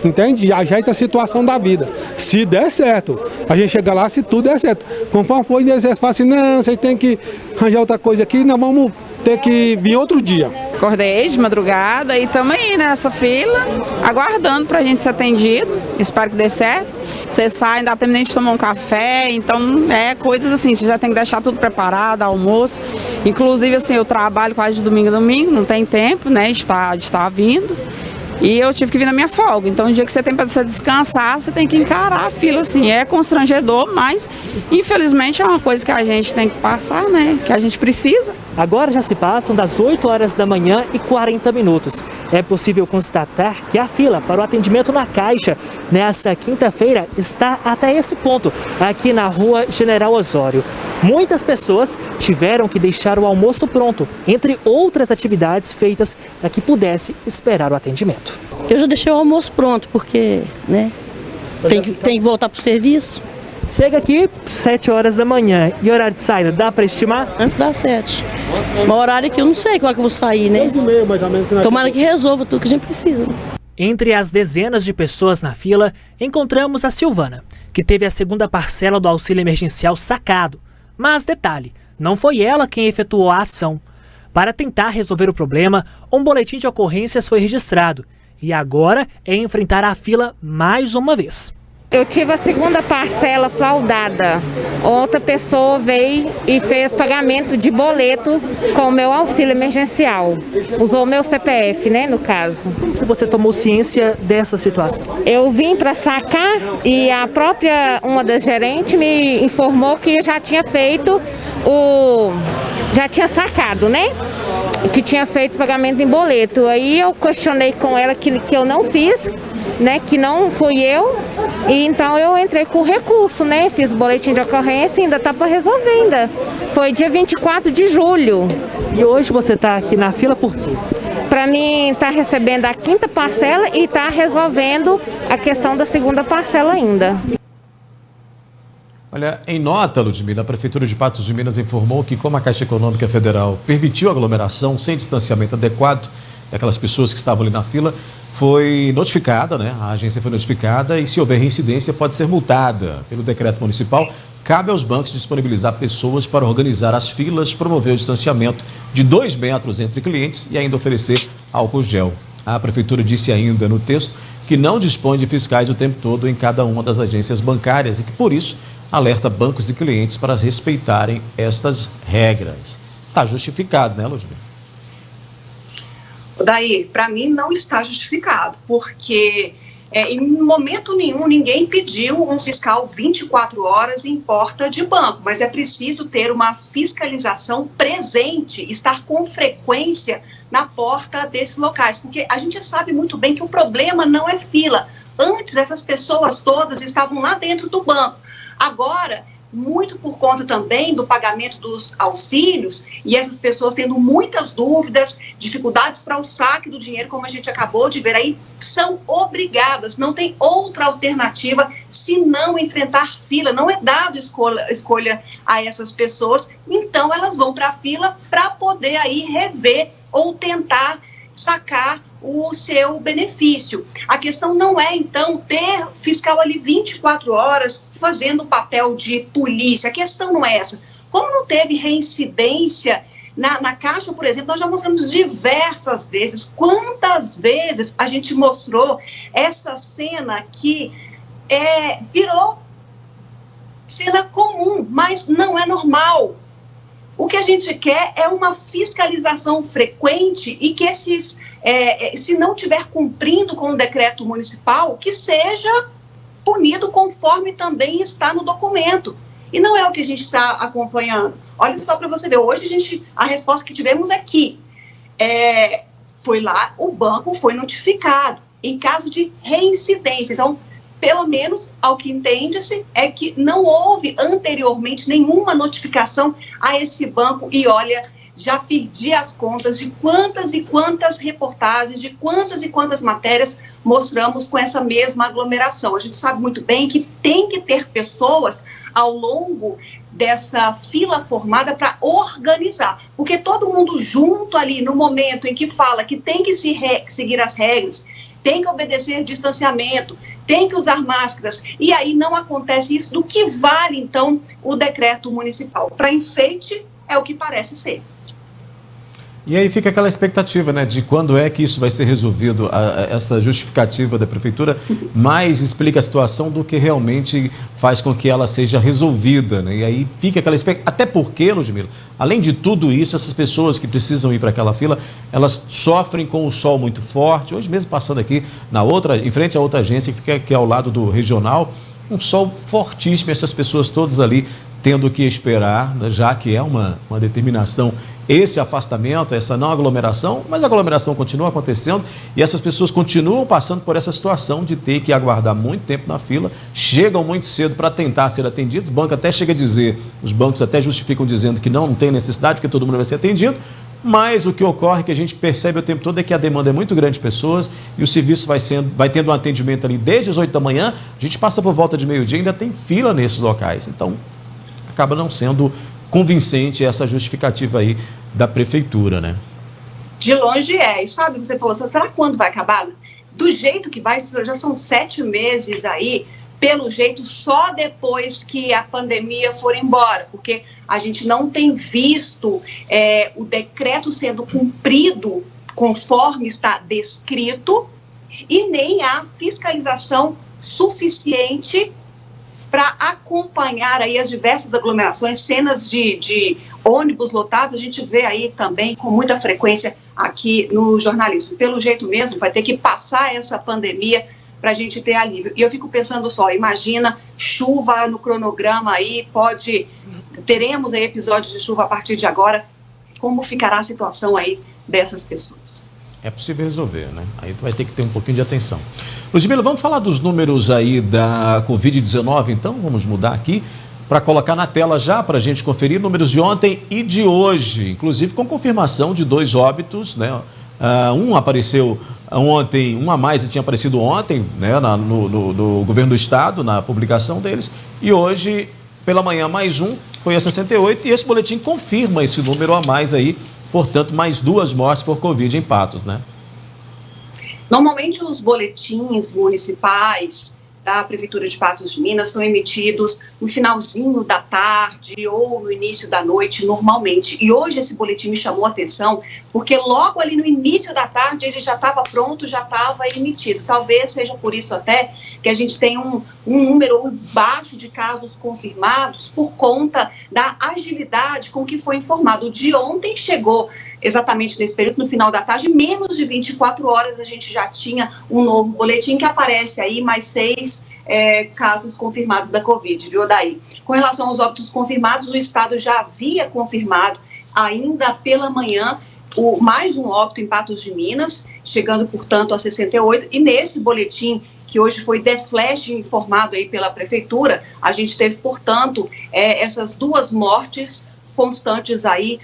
entende? E ajeita a situação da vida. Se der certo, a gente chega lá se tudo der certo. Conforme for, você fala assim, não, vocês têm que arranjar outra coisa aqui, nós vamos ter que vir outro dia. Acordei de madrugada e estamos aí nessa fila, aguardando para a gente ser atendido. Espero que dê certo. Você sai, dá tempo de a gente tomar um café, então coisas assim, você já tem que deixar tudo preparado, almoço. Inclusive, assim, eu trabalho quase de domingo a domingo, não tem tempo, né, de estar vindo. E eu tive que vir na minha folga, então o dia que você tem para você descansar, você tem que encarar a fila, assim, é constrangedor, mas infelizmente é uma coisa que a gente tem que passar, né, que a gente precisa. Agora já se passam das 8 horas da manhã e 40 minutos. é possível constatar que a fila para o atendimento na Caixa nessa quinta-feira está até esse ponto, aqui na Rua General Osório. Muitas pessoas tiveram que deixar o almoço pronto, entre outras atividades feitas para que pudesse esperar o atendimento. Eu já deixei o almoço pronto, porque, né, tem que voltar para o serviço. Chega aqui 7 horas da manhã e horário de saída, dá para estimar? Antes das 7. Um horário que eu não sei qual que eu vou sair, né? 6h30, mais ou menos. Tomara que resolva tudo que a gente precisa. Entre as dezenas de pessoas na fila, encontramos a Silvana, que teve a segunda parcela do auxílio emergencial sacado. Mas detalhe, não foi ela quem efetuou a ação. Para tentar resolver o problema, um boletim de ocorrências foi registrado. E agora é enfrentar a fila mais uma vez. Eu tive a segunda parcela fraudada. Outra pessoa veio e fez pagamento de boleto com o meu auxílio emergencial. Usou o meu CPF, né, no caso. Como que você tomou ciência dessa situação? Eu vim para sacar e a própria, uma das gerentes me informou que já tinha feito já tinha sacado, né? Que tinha feito pagamento em boleto. Aí eu questionei com ela que eu não fiz, né? Que não fui eu. E então eu entrei com recurso, né? Fiz o boletim de ocorrência e ainda tá para resolver ainda. Foi dia 24 de julho. E hoje você está aqui na fila por quê? Para mim tá recebendo a quinta parcela e tá resolvendo a questão da segunda parcela ainda. Olha, em nota, Ludmila, a Prefeitura de Patos de Minas informou que, como a Caixa Econômica Federal permitiu a aglomeração sem distanciamento adequado daquelas pessoas que estavam ali na fila, foi notificada, né? A agência foi notificada e, se houver reincidência, pode ser multada. Pelo decreto municipal, cabe aos bancos disponibilizar pessoas para organizar as filas, promover o distanciamento de 2 metros entre clientes e ainda oferecer álcool gel. A Prefeitura disse ainda no texto que não dispõe de fiscais o tempo todo em cada uma das agências bancárias e que, por isso, alerta bancos e clientes para respeitarem estas regras. Está justificado, né, Ludmila? Daí, para mim, não está justificado, porque em momento nenhum ninguém pediu um fiscal 24 horas em porta de banco, mas é preciso ter uma fiscalização presente, estar com frequência na porta desses locais, porque a gente sabe muito bem que o problema não é fila. Antes, essas pessoas todas estavam lá dentro do banco. Agora, muito por conta também do pagamento dos auxílios e essas pessoas tendo muitas dúvidas, dificuldades para o saque do dinheiro, como a gente acabou de ver aí, são obrigadas, não tem outra alternativa se não enfrentar fila, não é dado escolha a essas pessoas, então elas vão para a fila para poder aí rever ou tentar sacar o seu benefício. A questão não é, então, ter fiscal ali 24 horas fazendo o papel de polícia. A questão não é essa. Como não teve reincidência na Caixa, por exemplo, nós já mostramos diversas vezes. Quantas vezes a gente mostrou essa cena que virou cena comum, mas não é normal. O que a gente quer é uma fiscalização frequente e que esses, se não estiver cumprindo com o decreto municipal, que seja punido conforme também está no documento. E não é o que a gente está acompanhando. Olha só para você ver, hoje a resposta que tivemos é que foi lá, o banco foi notificado em caso de reincidência. Então, pelo menos, ao que entende-se, é que não houve anteriormente nenhuma notificação a esse banco. E olha, já perdi as contas de quantas e quantas reportagens, de quantas e quantas matérias mostramos com essa mesma aglomeração. A gente sabe muito bem que tem que ter pessoas ao longo dessa fila formada para organizar, porque todo mundo junto ali no momento em que fala que tem que seguir as regras, tem que obedecer distanciamento, tem que usar máscaras, e aí não acontece isso. Do que vale, então, o decreto municipal? Para enfeite é o que parece ser. E aí fica aquela expectativa, né, de quando é que isso vai ser resolvido, essa justificativa da Prefeitura mais explica a situação do que realmente faz com que ela seja resolvida, né? E aí fica aquela expectativa, até porque, Ludmila, além de tudo isso, essas pessoas que precisam ir para aquela fila, elas sofrem com o sol muito forte. Hoje mesmo passando aqui em frente a outra agência que fica aqui ao lado do regional, um sol fortíssimo, essas pessoas todas ali tendo que esperar, né, já que é uma determinação esse afastamento, essa não aglomeração, mas a aglomeração continua acontecendo e essas pessoas continuam passando por essa situação de ter que aguardar muito tempo na fila, chegam muito cedo para tentar ser atendidos, os bancos até justificam dizendo que não tem necessidade, porque todo mundo vai ser atendido, mas o que ocorre, que a gente percebe o tempo todo, é que a demanda é muito grande de pessoas e o serviço vai tendo um atendimento ali desde as 8 da manhã, a gente passa por volta de meio-dia e ainda tem fila nesses locais, então acaba não sendo convincente essa justificativa aí da prefeitura, né? De longe é. E sabe, você falou, será quando vai acabar? Do jeito que vai, já são 7 meses aí, pelo jeito, só depois que a pandemia for embora, porque a gente não tem visto o decreto sendo cumprido conforme está descrito e nem a fiscalização suficiente para acompanhar aí as diversas aglomerações, cenas de ônibus lotados, a gente vê aí também com muita frequência aqui no jornalismo. Pelo jeito mesmo, vai ter que passar essa pandemia para a gente ter alívio. E eu fico pensando só, imagina chuva no cronograma aí, teremos aí episódios de chuva a partir de agora, como ficará a situação aí dessas pessoas? É possível resolver, né? Aí vai ter que ter um pouquinho de atenção. Ludmila, vamos falar dos números aí da Covid-19, então? Vamos mudar aqui para colocar na tela já, para a gente conferir números de ontem e de hoje, inclusive com confirmação de 2 óbitos, né? Um apareceu ontem, um a mais tinha aparecido ontem, né, no governo do estado, na publicação deles, e hoje, pela manhã, mais um, foi a 68, e esse boletim confirma esse número a mais aí, portanto, mais 2 mortes por Covid em Patos, né? Normalmente os boletins municipais da Prefeitura de Patos de Minas são emitidos no finalzinho da tarde ou no início da noite, normalmente. E hoje esse boletim me chamou a atenção, porque logo ali no início da tarde ele já estava pronto, já estava emitido. Talvez seja por isso até que a gente tem um número baixo de casos confirmados por conta da agilidade com que foi informado. O de ontem chegou exatamente nesse período, no final da tarde, menos de 24 horas a gente já tinha um novo boletim que aparece aí, mais 6 casos confirmados da Covid, viu, Odaí? Com relação aos óbitos confirmados, o Estado já havia confirmado, ainda pela manhã, mais um óbito em Patos de Minas, chegando, portanto, a 68, e nesse boletim, que hoje foi de flash informado aí pela Prefeitura, a gente teve, portanto, essas 2 mortes constantes aí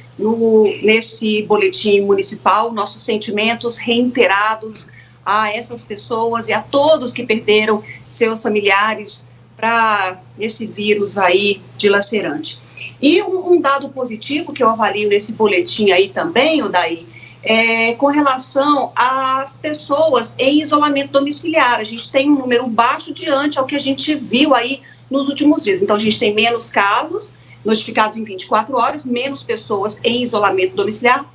nesse boletim municipal, nossos sentimentos reiterados a essas pessoas e a todos que perderam seus familiares para esse vírus aí dilacerante. E um dado positivo que eu avalio nesse boletim aí também, Odaí, com relação às pessoas em isolamento domiciliar. A gente tem um número baixo diante ao que a gente viu aí nos últimos dias. Então, a gente tem menos casos notificados em 24 horas, menos pessoas em isolamento domiciliar,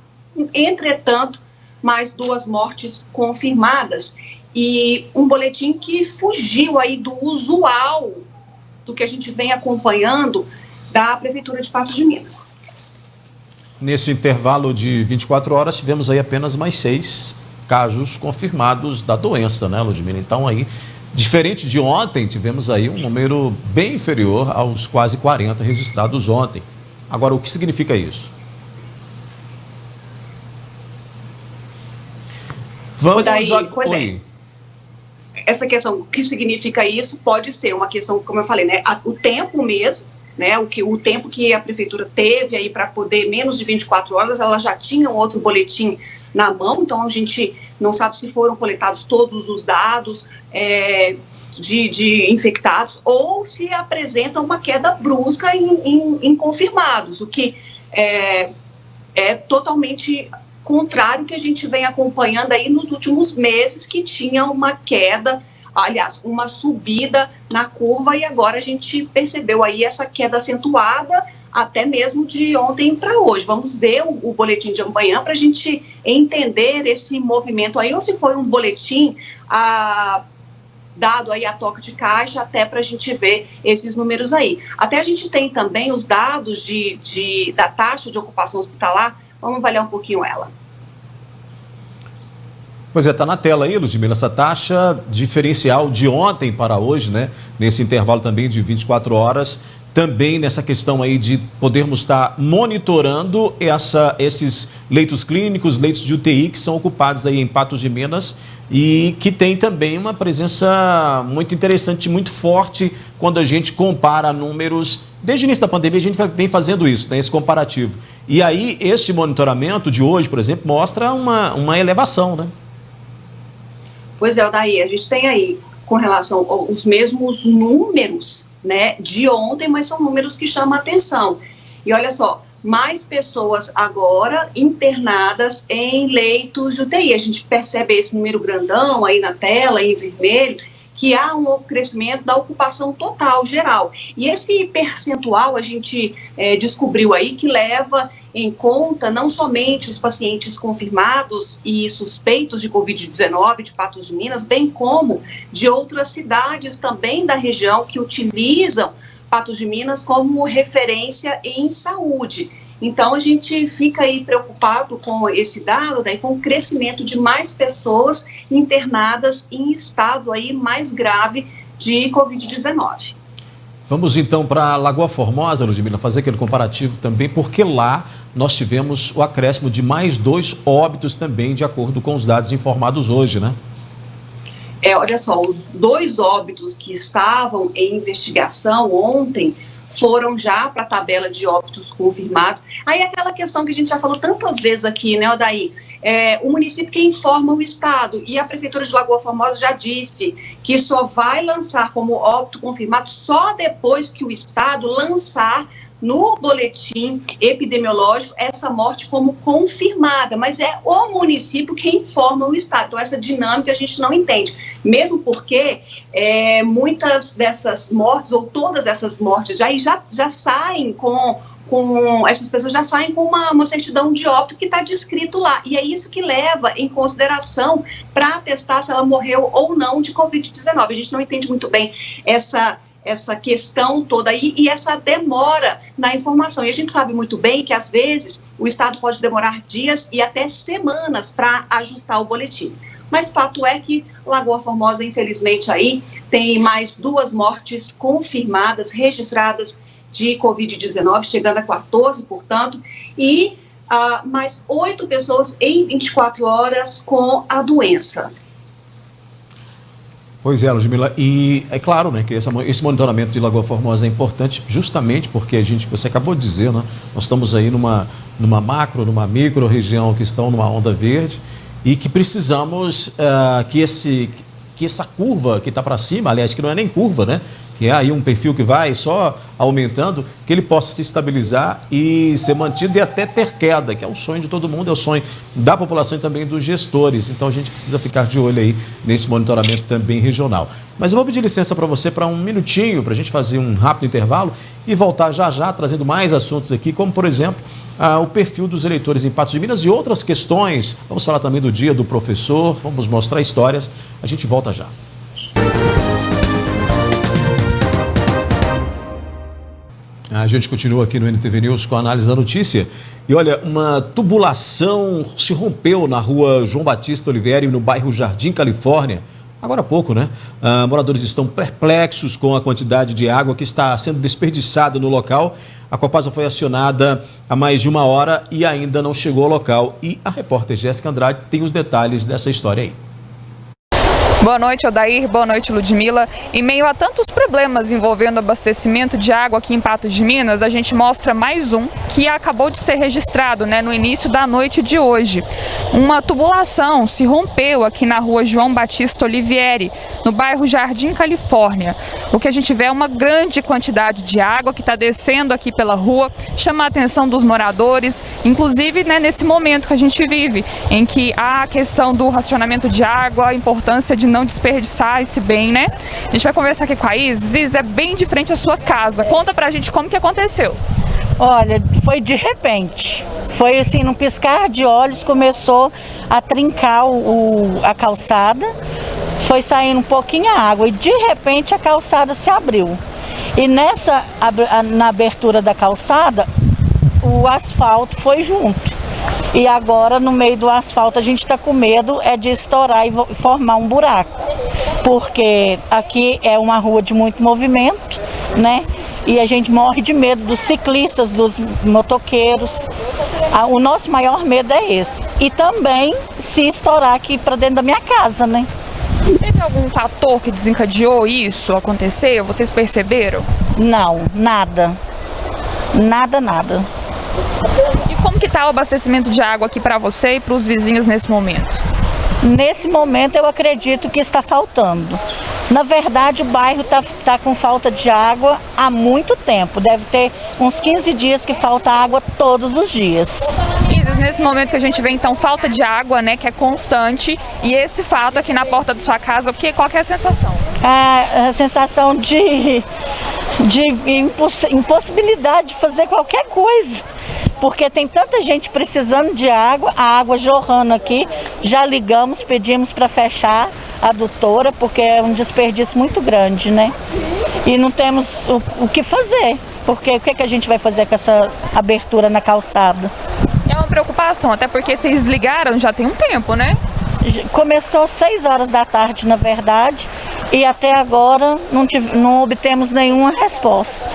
entretanto, mais 2 mortes confirmadas e um boletim que fugiu aí do usual do que a gente vem acompanhando da Prefeitura de Patos de Minas. Nesse intervalo de 24 horas, tivemos aí apenas mais 6 casos confirmados da doença, né, Ludmila? Então aí, diferente de ontem, tivemos aí um número bem inferior aos quase 40 registrados ontem. Agora, o que significa isso? Vamos essa questão, o que significa isso, pode ser uma questão, como eu falei, né, o tempo mesmo, né, o tempo que a Prefeitura teve aí para poder, menos de 24 horas, ela já tinha um outro boletim na mão, então a gente não sabe se foram coletados todos os dados de infectados ou se apresenta uma queda brusca em confirmados, o que é totalmente contrário que a gente vem acompanhando aí nos últimos meses, que tinha uma queda, aliás, uma subida na curva, e agora a gente percebeu aí essa queda acentuada até mesmo de ontem para hoje. Vamos ver o boletim de amanhã para a gente entender esse movimento aí, ou se foi um boletim dado aí a toque de caixa, até para a gente ver esses números aí. Até a gente tem também os dados da taxa de ocupação hospitalar. Vamos avaliar um pouquinho ela. Pois é, está na tela aí, Ludmila, essa taxa diferencial de ontem para hoje, né? Nesse intervalo também de 24 horas, também nessa questão aí de podermos estar monitorando esses leitos clínicos, leitos de UTI que são ocupados aí em Patos de Minas e que tem também uma presença muito interessante, muito forte quando a gente compara números. Desde o início da pandemia a gente vem fazendo isso, né, esse comparativo. E aí esse monitoramento de hoje, por exemplo, mostra uma elevação, né? Pois é, Odair, a gente tem aí com relação aos mesmos números, né, de ontem, mas são números que chamam a atenção. E olha só, mais pessoas agora internadas em leitos de UTI. A gente percebe esse número grandão aí na tela, em vermelho, que há um crescimento da ocupação total, geral. E esse percentual a gente descobriu aí que leva em conta não somente os pacientes confirmados e suspeitos de Covid-19 de Patos de Minas, bem como de outras cidades também da região que utilizam Patos de Minas como referência em saúde. Então, a gente fica aí preocupado com esse dado, daí, com o crescimento de mais pessoas internadas em estado aí mais grave de Covid-19. Vamos então para Lagoa Formosa, Ludmila, fazer aquele comparativo também, porque lá nós tivemos o acréscimo de mais 2 óbitos também, de acordo com os dados informados hoje, né? Olha só, os 2 óbitos que estavam em investigação ontem foram já para a tabela de óbitos confirmados. Aí aquela questão que a gente já falou tantas vezes aqui, né, Odair? O município que informa o estado, e a Prefeitura de Lagoa Formosa já disse que só vai lançar como óbito confirmado só depois que o estado lançar no boletim epidemiológico essa morte como confirmada, mas é o município que informa o estado. Então essa dinâmica a gente não entende, mesmo porque muitas dessas mortes, ou todas essas mortes já saem com essas pessoas já saem com uma certidão de óbito que está descrito lá, e é isso que leva em consideração para atestar se ela morreu ou não de Covid-19. A gente não entende muito bem essa questão toda aí e essa demora na informação. E a gente sabe muito bem que, às vezes, o Estado pode demorar dias e até semanas para ajustar o boletim. Mas fato é que Lagoa Formosa, infelizmente, aí tem mais 2 mortes confirmadas, registradas de Covid-19, chegando a 14, portanto, e mais 8 pessoas em 24 horas com a doença. Pois é, Ludmila, e é claro, né, que esse monitoramento de Lagoa Formosa é importante justamente porque você acabou de dizer, né, nós estamos aí numa macro, numa micro região que estão numa onda verde e que precisamos que essa curva que está para cima, aliás, que não é nem curva, né, que é aí um perfil que vai só aumentando, que ele possa se estabilizar e ser mantido e até ter queda, que é o sonho de todo mundo, é o sonho da população e também dos gestores. Então a gente precisa ficar de olho aí nesse monitoramento também regional. Mas eu vou pedir licença para você para um minutinho, para a gente fazer um rápido intervalo e voltar já trazendo mais assuntos aqui, como por exemplo, o perfil dos eleitores em Patos de Minas e outras questões. Vamos falar também do dia do professor, vamos mostrar histórias. A gente volta já. A gente continua aqui no NTV News com a análise da notícia. E olha, uma tubulação se rompeu na rua João Batista Olivieri, no bairro Jardim Califórnia. Agora há pouco, né? Moradores estão perplexos com a quantidade de água que está sendo desperdiçada no local. A Copasa foi acionada há mais de 1 hora e ainda não chegou ao local. E a repórter Jéssica Andrade tem os detalhes dessa história aí. Boa noite, Odair. Boa noite, Ludmila. Em meio a tantos problemas envolvendo abastecimento de água aqui em Patos de Minas, a gente mostra mais um que acabou de ser registrado, no início da noite de hoje. Uma tubulação se rompeu aqui na rua João Batista Olivieri, no bairro Jardim Califórnia. O que a gente vê é uma grande quantidade de água que está descendo aqui pela rua, chama a atenção dos moradores, inclusive nesse momento que a gente vive, em que há a questão do racionamento de água, a importância de não desperdiçar esse bem, né? A gente vai conversar aqui com a Isis. Isis, é bem de frente à sua casa. Conta pra gente como que aconteceu. Olha, foi de repente. Foi assim, num piscar de olhos, começou a trincar a calçada. Foi saindo um pouquinho a água e de repente a calçada se abriu. E na abertura da calçada, o asfalto foi junto. E agora, no meio do asfalto, a gente está com medo de estourar e formar um buraco. Porque aqui é uma rua de muito movimento, né? E a gente morre de medo dos ciclistas, dos motoqueiros. O nosso maior medo é esse. E também se estourar aqui para dentro da minha casa, né? Teve algum fator que desencadeou isso acontecer? Vocês perceberam? Não, nada. Nada. E como que está o abastecimento de água aqui para você e para os vizinhos nesse momento? Nesse momento eu acredito que está faltando. Na verdade, o bairro está com falta de água há muito tempo. Deve ter uns 15 dias que falta água todos os dias. Isis, nesse momento que a gente vê então falta de água, né, que é constante, e esse fato aqui na porta da sua casa, qual que é a sensação? A sensação de impossibilidade de fazer qualquer coisa. Porque tem tanta gente precisando de água, a água jorrando aqui, já ligamos, pedimos para fechar a adutora, porque é um desperdício muito grande, né? E não temos o que fazer, porque o que a gente vai fazer com essa abertura na calçada? É uma preocupação, até porque vocês ligaram já tem um tempo, né? Começou às 6 horas da tarde, na verdade, e até agora não obtemos nenhuma resposta.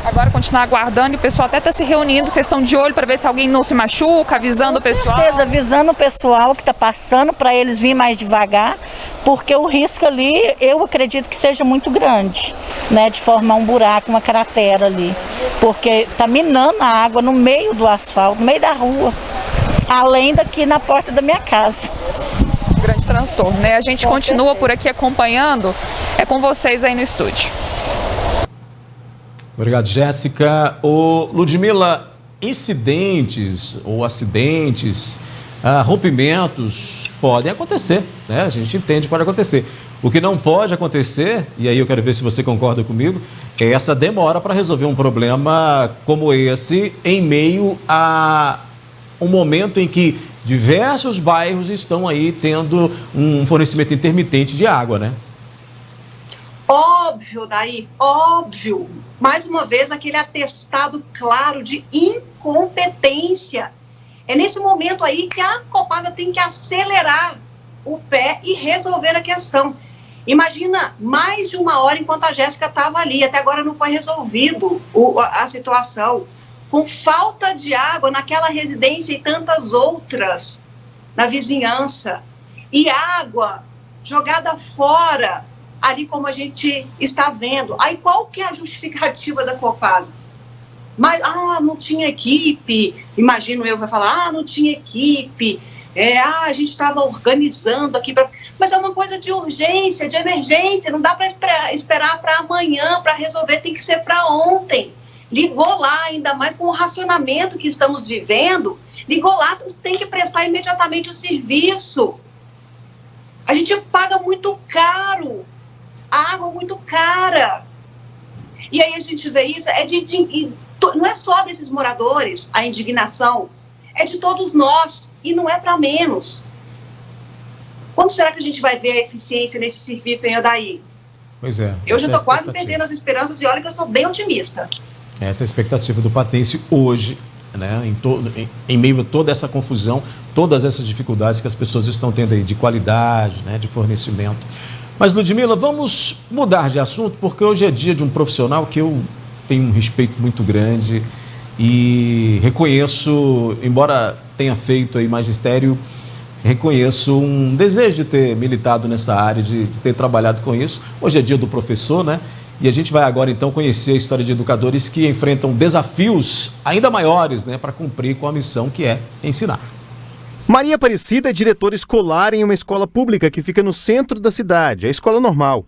Agora continuar aguardando e o pessoal até está se reunindo, vocês estão de olho para ver se alguém não se machuca, avisando o pessoal? Com certeza, avisando o pessoal que está passando para eles virem mais devagar, porque o risco ali, eu acredito que seja muito grande, né, de formar um buraco, uma cratera ali, porque está minando a água no meio do asfalto, no meio da rua, além daqui na porta da minha casa. Grande transtorno, né? A gente continua por aqui acompanhando, é com vocês aí no estúdio. Obrigado, Jéssica. Ludmila, incidentes ou acidentes, rompimentos podem acontecer, né? A gente entende que pode acontecer. O que não pode acontecer, e aí eu quero ver se você concorda comigo, é essa demora para resolver um problema como esse em meio a um momento em que diversos bairros estão aí tendo um fornecimento intermitente de água, né? Óbvio, Daí, óbvio. Mais uma vez, aquele atestado claro de incompetência. É nesse momento aí que a Copasa tem que acelerar o pé e resolver a questão. Imagina, mais de 1 hora enquanto a Jéssica estava ali, até agora não foi resolvido a situação. Com falta de água naquela residência e tantas outras na vizinhança. E água jogada fora, ali como a gente está vendo. Aí qual que é a justificativa da Copasa? Mas, não tinha equipe, imagino eu, vai falar, não tinha equipe, a gente estava organizando aqui, mas é uma coisa de urgência, de emergência, não dá para esperar para amanhã, para resolver, tem que ser para ontem. Ligou lá, ainda mais com o racionamento que estamos vivendo, ligou lá, você tem que prestar imediatamente o serviço. A gente paga muito caro, a água muito cara. E aí a gente vê isso, não é só desses moradores a indignação, é de todos nós, e não é para menos. Quando será que a gente vai ver a eficiência nesse serviço, hein, Odaí? Pois é. Eu já estou quase perdendo as esperanças, e olha que eu sou bem otimista. Essa é a expectativa do Patense hoje, né, em meio a toda essa confusão, todas essas dificuldades que as pessoas estão tendo aí de qualidade, né, de fornecimento. Mas, Ludmila, vamos mudar de assunto, porque hoje é dia de um profissional que eu tenho um respeito muito grande e reconheço, embora tenha feito aí magistério, reconheço um desejo de ter militado nessa área, de ter trabalhado com isso. Hoje é dia do professor, né? E a gente vai agora, então, conhecer a história de educadores que enfrentam desafios ainda maiores, né, para cumprir com a missão que é ensinar. Maria Aparecida é diretora escolar em uma escola pública que fica no centro da cidade, a Escola Normal.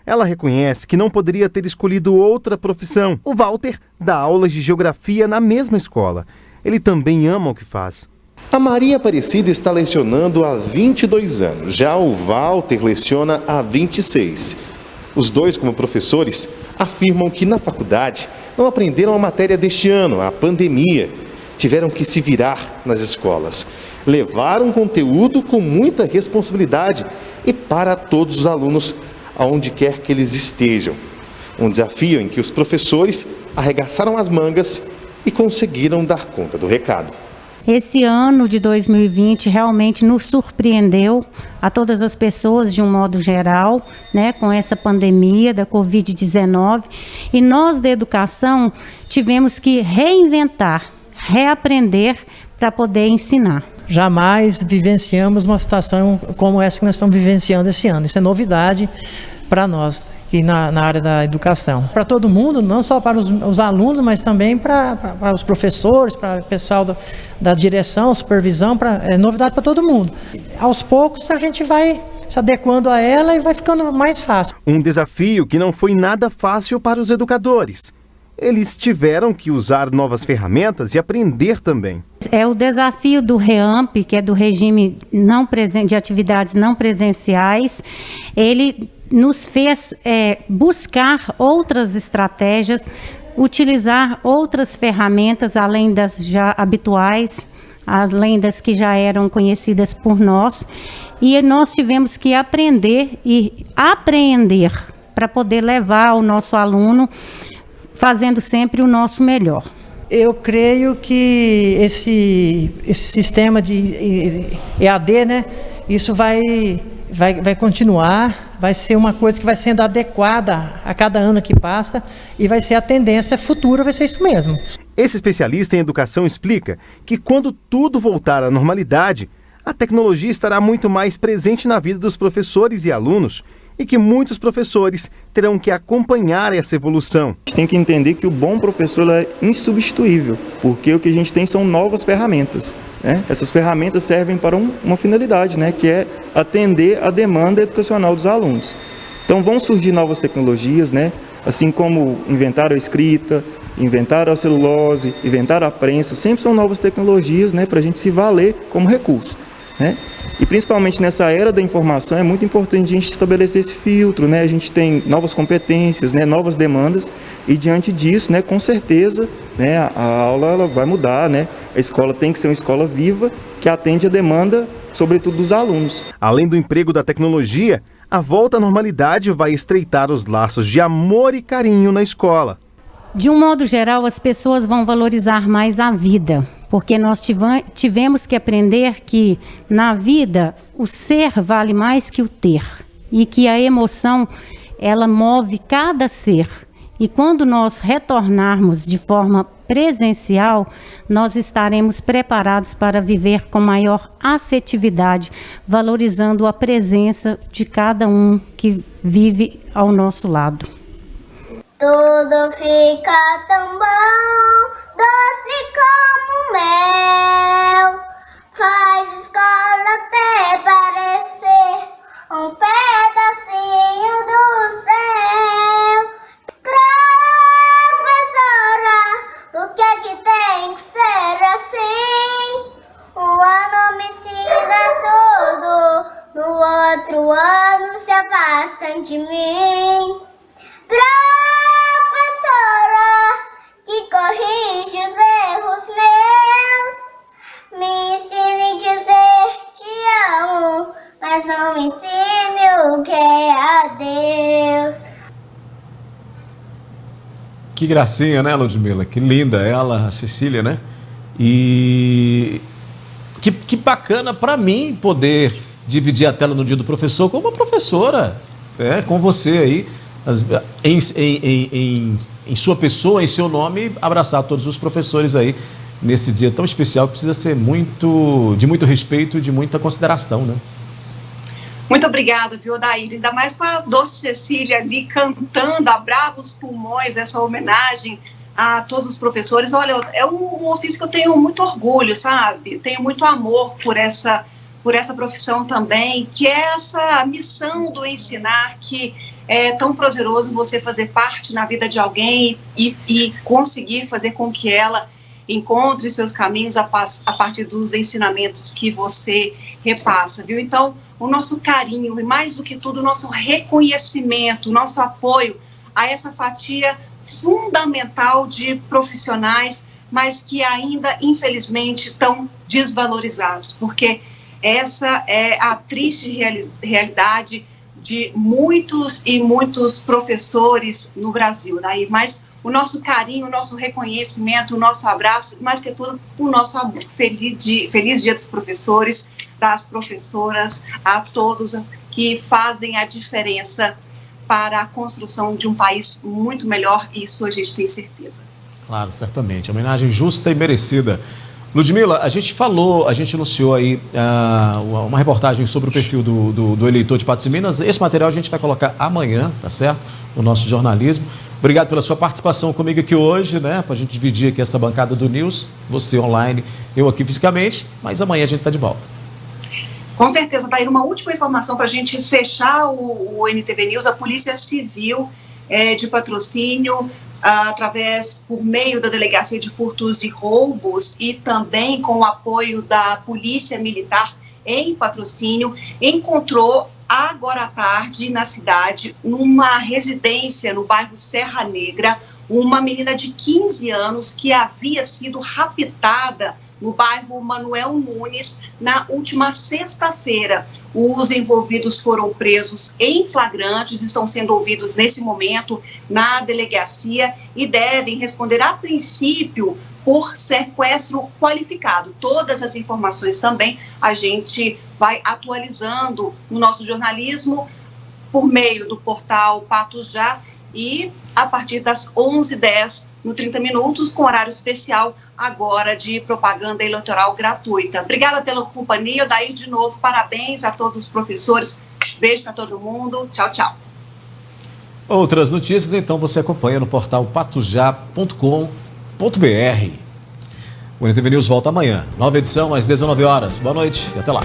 Ela reconhece que não poderia ter escolhido outra profissão. O Walter dá aulas de geografia na mesma escola. Ele também ama o que faz. A Maria Aparecida está lecionando há 22 anos. Já o Walter leciona há 26. Os dois, como professores, afirmam que na faculdade não aprenderam a matéria deste ano, a pandemia. Tiveram que se virar nas escolas. Levaram conteúdo com muita responsabilidade e para todos os alunos, aonde quer que eles estejam. Um desafio em que os professores arregaçaram as mangas e conseguiram dar conta do recado. Esse ano de 2020 realmente nos surpreendeu a todas as pessoas de um modo geral, né, com essa pandemia da Covid-19, e nós da educação tivemos que reinventar, reaprender para poder ensinar. Jamais vivenciamos uma situação como essa que nós estamos vivenciando esse ano. Isso é novidade para nós, aqui na área da educação. Para todo mundo, não só para os alunos, mas também para os professores, para o pessoal da direção, supervisão, é novidade para todo mundo. Aos poucos a gente vai se adequando a ela e vai ficando mais fácil. Um desafio que não foi nada fácil para os educadores. Eles tiveram que usar novas ferramentas e aprender também. É o desafio do REAMP, que é do regime de atividades não presenciais. Ele nos fez buscar outras estratégias, utilizar outras ferramentas, além das já habituais, além das que já eram conhecidas por nós. E nós tivemos que aprender e apreender para poder levar o nosso aluno fazendo sempre o nosso melhor. Eu creio que esse sistema de EAD, né, isso vai continuar, vai ser uma coisa que vai sendo adequada a cada ano que passa e vai ser a tendência futura, vai ser isso mesmo. Esse especialista em educação explica que quando tudo voltar à normalidade, a tecnologia estará muito mais presente na vida dos professores e alunos e que muitos professores terão que acompanhar essa evolução. A gente tem que entender que o bom professor é insubstituível, porque o que a gente tem são novas ferramentas, né? Essas ferramentas servem para uma finalidade, né? Que é atender a demanda educacional dos alunos. Então vão surgir novas tecnologias, né? Assim como inventaram a escrita, inventaram a celulose, inventaram a prensa, sempre são novas tecnologias, né? Para a gente se valer como recurso, né? E principalmente nessa era da informação é muito importante a gente estabelecer esse filtro, né? A gente tem novas competências, né? Novas demandas e diante disso, né? Com certeza, né? A aula ela vai mudar, né? A escola tem que ser uma escola viva que atende a demanda, sobretudo dos alunos. Além do emprego da tecnologia, a volta à normalidade vai estreitar os laços de amor e carinho na escola. De um modo geral, as pessoas vão valorizar mais a vida, porque nós tivemos que aprender que na vida o ser vale mais que o ter e que a emoção ela move cada ser. E quando nós retornarmos de forma presencial, nós estaremos preparados para viver com maior afetividade, valorizando a presença de cada um que vive ao nosso lado. Tudo fica tão bom, doce como mel, faz escola até parecer um pedacinho do céu. Professora, por que que tem que ser assim? Um ano me ensina tudo, no outro ano se afastam de mim. Que corrige os erros meus, me ensine a dizer te amo, mas não me ensine o que é adeus. Que gracinha, né, Ludmila? Que linda ela, a Cecília, né? E que bacana para mim poder dividir a tela no Dia do Professor com uma professora, com você aí, em sua pessoa, em seu nome, abraçar todos os professores aí nesse dia tão especial que precisa ser de muito respeito e de muita consideração, né? Muito obrigada, viu, Odair? Ainda mais com a doce Cecília ali cantando a bravos pulmões essa homenagem a todos os professores. Olha, é um ofício que eu tenho muito orgulho, sabe? Tenho muito amor por essa profissão também, que é essa missão do ensinar, que é tão prazeroso você fazer parte na vida de alguém e conseguir fazer com que ela encontre seus caminhos a partir dos ensinamentos que você repassa, viu? Então, o nosso carinho e, mais do que tudo, o nosso reconhecimento, o nosso apoio a essa fatia fundamental de profissionais, mas que ainda, infelizmente, estão desvalorizados, porque essa é a triste realidade de muitos e muitos professores no Brasil, né? Mas o nosso carinho, o nosso reconhecimento, o nosso abraço, mais que tudo, o nosso amor. Feliz Dia dos Professores, das professoras, a todos que fazem a diferença para a construção de um país muito melhor, e isso a gente tem certeza. Claro, certamente. Homenagem justa e merecida. Ludmila, a gente anunciou aí uma reportagem sobre o perfil do eleitor de Patos de Minas. Esse material a gente vai colocar amanhã, tá certo? No nosso jornalismo. Obrigado pela sua participação comigo aqui hoje, né? Para a gente dividir aqui essa bancada do News. Você online, eu aqui fisicamente, mas amanhã a gente está de volta. Com certeza, Daí, uma última informação para a gente fechar o NTV News. A Polícia Civil de Patrocínio, por meio da Delegacia de Furtos e Roubos e também com o apoio da Polícia Militar em Patrocínio, encontrou agora à tarde na cidade, numa residência no bairro Serra Negra, uma menina de 15 anos que havia sido raptada no bairro Manuel Nunes na última sexta-feira. Os envolvidos foram presos em flagrantes, estão sendo ouvidos nesse momento na delegacia e devem responder a princípio por sequestro qualificado. Todas as informações também a gente vai atualizando no nosso jornalismo por meio do portal Patos Já e a partir das 11h10 no 30 Minutos, com horário especial agora de propaganda eleitoral gratuita. Obrigada pela companhia. Daí, de novo, parabéns a todos os professores. Beijo para todo mundo. Tchau, tchau. Outras notícias, então, você acompanha no portal patosja.com.br. O NTV News volta amanhã. Nova edição, às 19h. Boa noite e até lá.